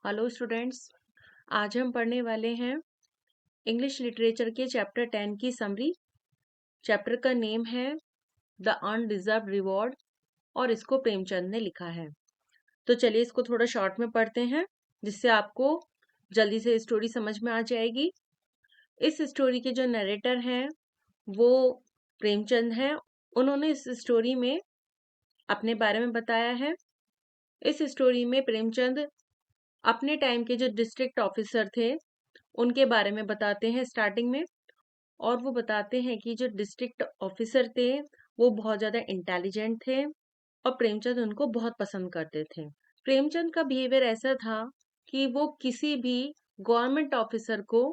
Hello students. आज हम पढ़ने वाले हैं इंग्लिश लिटरेचर के चैप्टर 10 की समरी। चैप्टर का नेम है द अनडिजर्व्ड रिवॉर्ड और इसको प्रेमचंद ने लिखा है। तो चलिए इसको थोड़ा शॉर्ट में पढ़ते हैं जिससे आपको जल्दी से स्टोरी समझ में आ जाएगी। इस स्टोरी के जो नरेटर हैं वो प्रेमचंद हैं। उन्होंने इस स्टोरी में अपने बारे में बताया है। इस स्टोरी में प्रेमचंद अपने टाइम के जो डिस्ट्रिक्ट ऑफिसर थे उनके बारे में बताते हैं स्टार्टिंग में। और वो बताते हैं कि जो डिस्ट्रिक्ट ऑफिसर थे वो बहुत ज्यादा इंटेलिजेंट थे और प्रेमचंद उनको बहुत पसंद करते थे। प्रेमचंद का बिहेवियर ऐसा था कि वो किसी भी गवर्नमेंट ऑफिसर को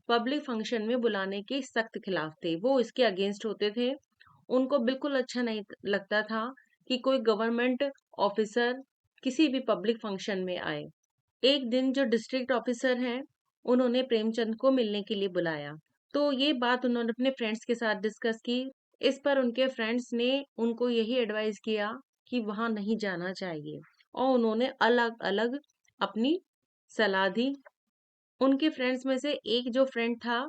पब्लिक फंक्शन में बुलाने के सख्त खिलाफ थे। वो इसके अगेंस्ट होते थे। उनको बिल्कुल अच्छा नहीं लगता था कि कोई गवर्नमेंट ऑफिसर किसी भी पब्लिक फंक्शन में आए। एक दिन जो डिस्ट्रिक्ट ऑफिसर हैं उन्होंने प्रेमचंद को मिलने के लिए बुलाया। तो ये बात उन्होंने अपने फ्रेंड्स के साथ डिस्कस की। इस पर उनके फ्रेंड्स ने उनको यही एडवाइस किया कि वहां नहीं जाना चाहिए और उन्होंने अलग अलग अपनी सलाह दी। उनके फ्रेंड्स में से एक जो फ्रेंड था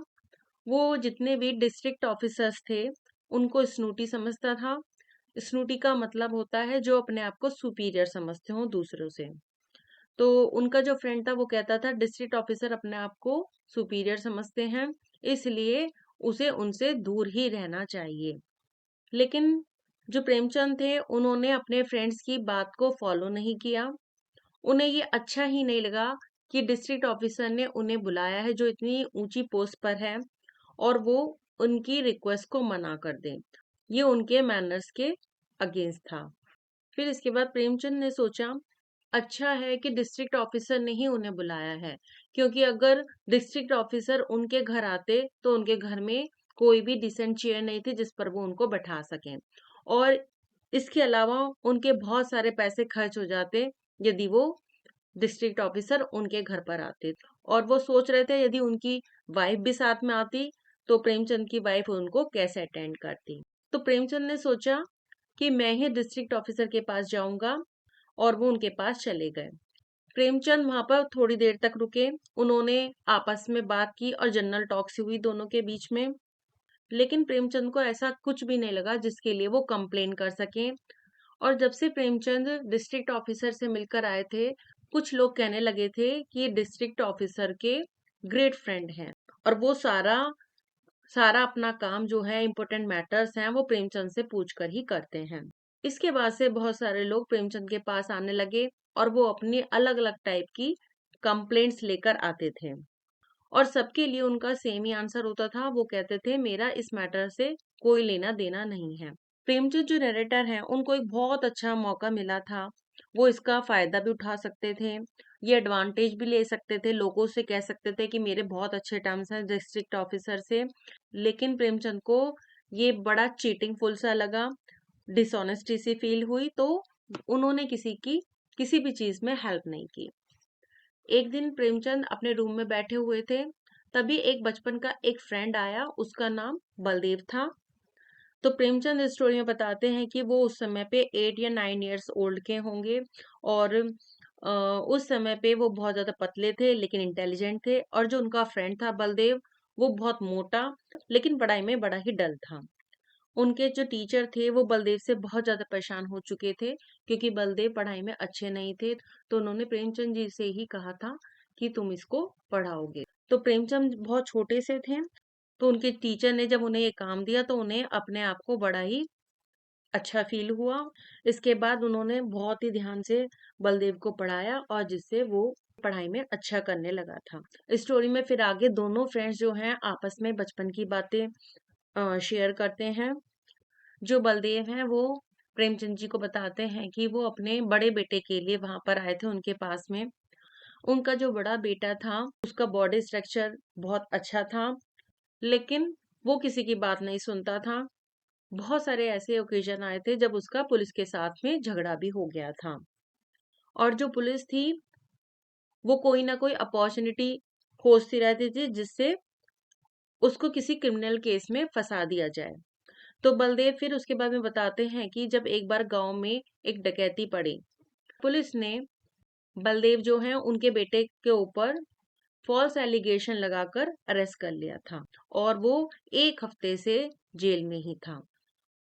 वो जितने भी डिस्ट्रिक्ट ऑफिसर्स थे उनको स्नूटी समझता था। स्नूटी का मतलब होता है जो अपने आप को सुपीरियर समझते हो दूसरों से। तो उनका जो फ्रेंड था वो कहता था डिस्ट्रिक्ट ऑफिसर अपने आप को सुपीरियर समझते हैं, इसलिए उसे उनसे दूर ही रहना चाहिए। लेकिन जो प्रेमचंद थे उन्होंने अपने फ्रेंड्स की बात को फॉलो नहीं किया। उन्हें ये अच्छा ही नहीं लगा कि डिस्ट्रिक्ट ऑफिसर ने उन्हें बुलाया है जो इतनी ऊंची पोस्ट पर है और वो उनकी रिक्वेस्ट को मना कर दें। ये उनके मैनर्स के अगेंस्ट था। फिर इसके बाद प्रेमचंद ने सोचा अच्छा है कि डिस्ट्रिक्ट ऑफिसर ने ही उन्हें बुलाया है, क्योंकि अगर डिस्ट्रिक्ट ऑफिसर उनके घर आते तो उनके घर में कोई भी डिसेंट चेयर नहीं थी जिस पर वो उनको बैठा सकें। और इसके अलावा उनके बहुत सारे पैसे खर्च हो जाते यदि वो डिस्ट्रिक्ट ऑफिसर उनके घर पर आते। और वो सोच रहे थे यदि उनकी वाइफ भी साथ में आती तो प्रेमचंद की वाइफ उनको कैसे अटेंड करती। तो प्रेमचंद ने सोचा कि मैं ही डिस्ट्रिक्ट ऑफिसर के पास जाऊंगा और वो उनके पास चले गए। प्रेमचंद वहां पर थोड़ी देर तक रुके। उन्होंने आपस में बात की और जनरल टॉक सी हुई दोनों के बीच में। लेकिन प्रेमचंद को ऐसा कुछ भी नहीं लगा जिसके लिए वो कंप्लेन कर सकें। और जब से प्रेमचंद डिस्ट्रिक्ट ऑफिसर से मिलकर आए थे कुछ लोग कहने लगे थे कि डिस्ट्रिक्ट ऑफिसर के ग्रेट फ्रेंड हैं और वो सारा सारा अपना काम जो है इम्पोर्टेंट मैटर्स हैं वो प्रेमचंद से पूछ कर ही करते हैं। इसके बाद से बहुत सारे लोग प्रेमचंद के पास आने लगे और वो अपनी अलग अलग टाइप की कंप्लेंट्स लेकर आते थे और सबके लिए उनका सेम ही आंसर होता था। वो कहते थे मेरा इस मैटर से कोई लेना देना नहीं है। प्रेमचंद जो नरेटर हैं उनको एक बहुत अच्छा मौका मिला था। वो इसका फायदा भी उठा सकते थे, ये एडवांटेज भी ले सकते थे, लोगों से कह सकते थे कि मेरे बहुत अच्छे टर्म्स हैं डिस्ट्रिक्ट ऑफिसर से। लेकिन प्रेमचंद को ये बड़ा चीटिंग फुल सा लगा, डिसऑनेस्टी सी फील हुई। तो उन्होंने किसी भी चीज में हेल्प नहीं की। एक दिन प्रेमचंद अपने रूम में बैठे हुए थे, तभी एक बचपन का एक फ्रेंड आया, उसका नाम बलदेव था। तो प्रेमचंद इस स्टोरी में बताते हैं कि वो उस समय पे 8 या 9 इयर्स ओल्ड के होंगे और उस समय पे वो बहुत ज्यादा पतले थे लेकिन इंटेलिजेंट थे। और जो उनका फ्रेंड था बलदेव वो बहुत मोटा लेकिन पढ़ाई में बड़ा ही डल था। उनके जो टीचर थे वो बलदेव से बहुत ज्यादा परेशान हो चुके थे क्योंकि बलदेव पढ़ाई में अच्छे नहीं थे। तो उन्होंने प्रेमचंद जी से ही कहा था कि तुम इसको पढ़ाओगे। तो प्रेमचंद बहुत छोटे से थे तो उनके टीचर ने जब उन्हें ये काम दिया तो उन्हें अपने आप को बड़ा ही अच्छा फील हुआ। इसके बाद उन्होंने बहुत ही ध्यान से बलदेव को पढ़ाया और जिससे वो पढ़ाई में अच्छा करने लगा था। इस स्टोरी में फिर आगे दोनों फ्रेंड्स जो हैं आपस में बचपन की बातें शेयर करते हैं। जो बलदेव हैं वो प्रेमचंद जी को बताते हैं कि वो अपने बड़े बेटे के लिए वहां पर आए थे उनके पास में। उनका जो बड़ा बेटा था उसका बॉडी स्ट्रक्चर बहुत अच्छा था लेकिन वो किसी की बात नहीं सुनता था। बहुत सारे ऐसे ओकेजन आए थे जब उसका पुलिस के साथ में झगड़ा भी हो गया था और जो पुलिस थी वो कोई ना कोई अपॉर्चुनिटी खोजती रहती थी जिससे उसको किसी क्रिमिनल केस में फंसा दिया जाए। तो बलदेव फिर उसके बारे में बताते हैं कि जब एक बार गांव में एक डकैती पड़ी, पुलिस ने बलदेव जो हैं उनके बेटे के ऊपर फॉल्स एलिगेशन लगाकर अरेस्ट कर लिया था और वो 1 हफ्ते से जेल में ही था।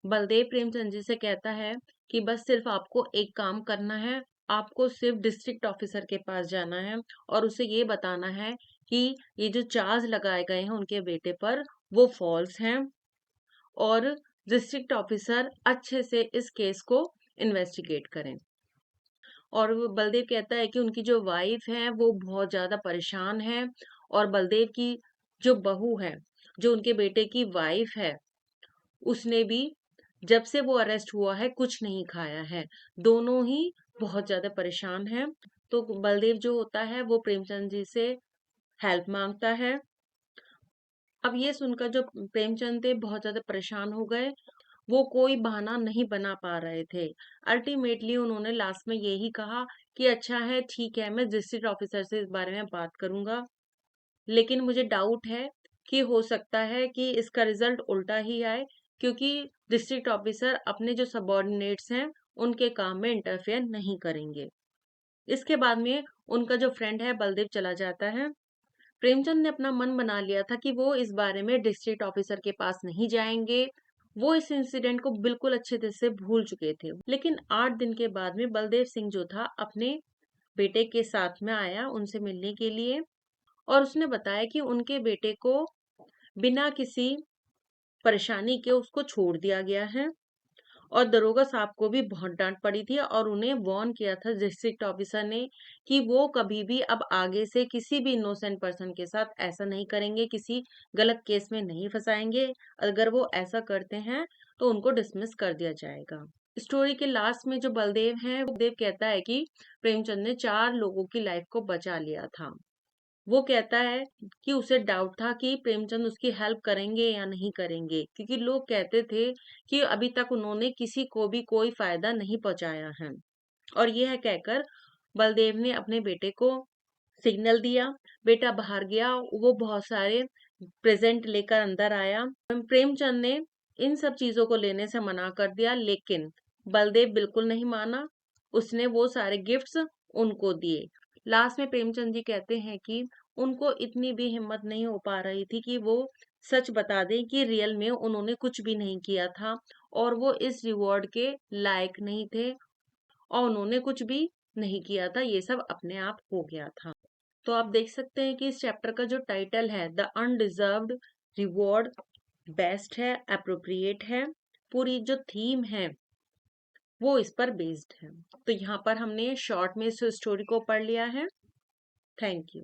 बलदेव प्रेमचंद जी से कहता है कि बस सिर्फ आपको एक काम करना है, आपको सिर्फ डिस्ट्रिक्ट ऑफिसर के पास जाना है और उसे ये बताना है कि ये जो चार्ज लगाए गए हैं उनके बेटे पर वो फॉल्स हैं और डिस्ट्रिक्ट ऑफिसर अच्छे से इस केस को इन्वेस्टिगेट करें। और वो बलदेव कहता है कि उनकी जो वाइफ है वो बहुत ज्यादा परेशान है और बलदेव की जो बहू है, जो उनके बेटे की वाइफ है, उसने भी जब से वो अरेस्ट हुआ है कुछ नहीं खाया है। दोनों ही बहुत ज्यादा परेशान हैं। तो बलदेव जो होता है वो प्रेमचंद जी से हेल्प मांगता है। अब ये सुनकर जो प्रेमचंद थे बहुत ज्यादा परेशान हो गए। वो कोई बहाना नहीं बना पा रहे थे। अल्टीमेटली उन्होंने लास्ट में यही कहा कि अच्छा है, ठीक है, मैं डिस्ट्रिक्ट ऑफिसर से इस बारे में बात करूंगा, लेकिन मुझे डाउट है कि हो सकता है कि इसका रिजल्ट उल्टा ही आए, क्योंकि डिस्ट्रिक्ट ऑफिसर अपने जो सबॉर्डिनेट्स हैं उनके काम में इंटरफेयर नहीं करेंगे। इसके बाद में उनका जो फ्रेंड है बलदेव चला जाता है। प्रेमचंद ने अपना मन बना लिया था कि वो इस बारे में डिस्ट्रिक्ट ऑफिसर के पास नहीं जाएंगे। वो इस इंसिडेंट को बिल्कुल अच्छे तरह से भूल चुके थे। लेकिन 8 दिन के बाद में बलदेव सिंह जो था अपने बेटे के साथ में आया उनसे मिलने के लिए और उसने बताया कि उनके बेटे को बिना किसी परेशानी के उसको छोड़ दिया गया है और दरोगा साहब को भी बहुत डांट पड़ी थी और उन्हें वार्न किया था डिस्ट्रिक्ट ऑफिसर ने कि वो कभी भी अब आगे से किसी भी इनोसेंट पर्सन के साथ ऐसा नहीं करेंगे, किसी गलत केस में नहीं फंसाएंगे। अगर वो ऐसा करते हैं तो उनको डिसमिस कर दिया जाएगा। स्टोरी के लास्ट में जो बलदेव है, बलदेव कहता है कि प्रेमचंद ने 4 लोगों की लाइफ को बचा लिया था। वो कहता है कि उसे डाउट था कि प्रेमचंद उसकी हेल्प करेंगे या नहीं करेंगे, क्योंकि लोग कहते थे कि अभी तक उन्होंने किसी को भी कोई फायदा नहीं पहुंचाया है। और यह कहकर बलदेव ने अपने बेटे को सिग्नल दिया। बेटा बाहर गया, वो बहुत सारे प्रेजेंट लेकर अंदर आया। प्रेमचंद ने इन सब चीजों को लेने से मना कर दिया, लेकिन बलदेव बिल्कुल नहीं माना। उसने वो सारे गिफ्ट्स उनको दिए। लास्ट में प्रेमचंद जी कहते हैं कि उनको इतनी भी हिम्मत नहीं हो पा रही थी कि वो सच बता दें कि रियल में उन्होंने कुछ भी नहीं किया था और वो इस रिवॉर्ड के लायक नहीं थे और उन्होंने कुछ भी नहीं किया था, ये सब अपने आप हो गया था। तो आप देख सकते हैं कि इस चैप्टर का जो टाइटल है द अनडिजर्व्ड रिवॉर्ड बेस्ट है, अप्रोप्रिएट है। पूरी जो थीम है वो इस पर बेस्ड है। तो यहाँ पर हमने शॉर्ट में इस स्टोरी को पढ़ लिया है। Thank you.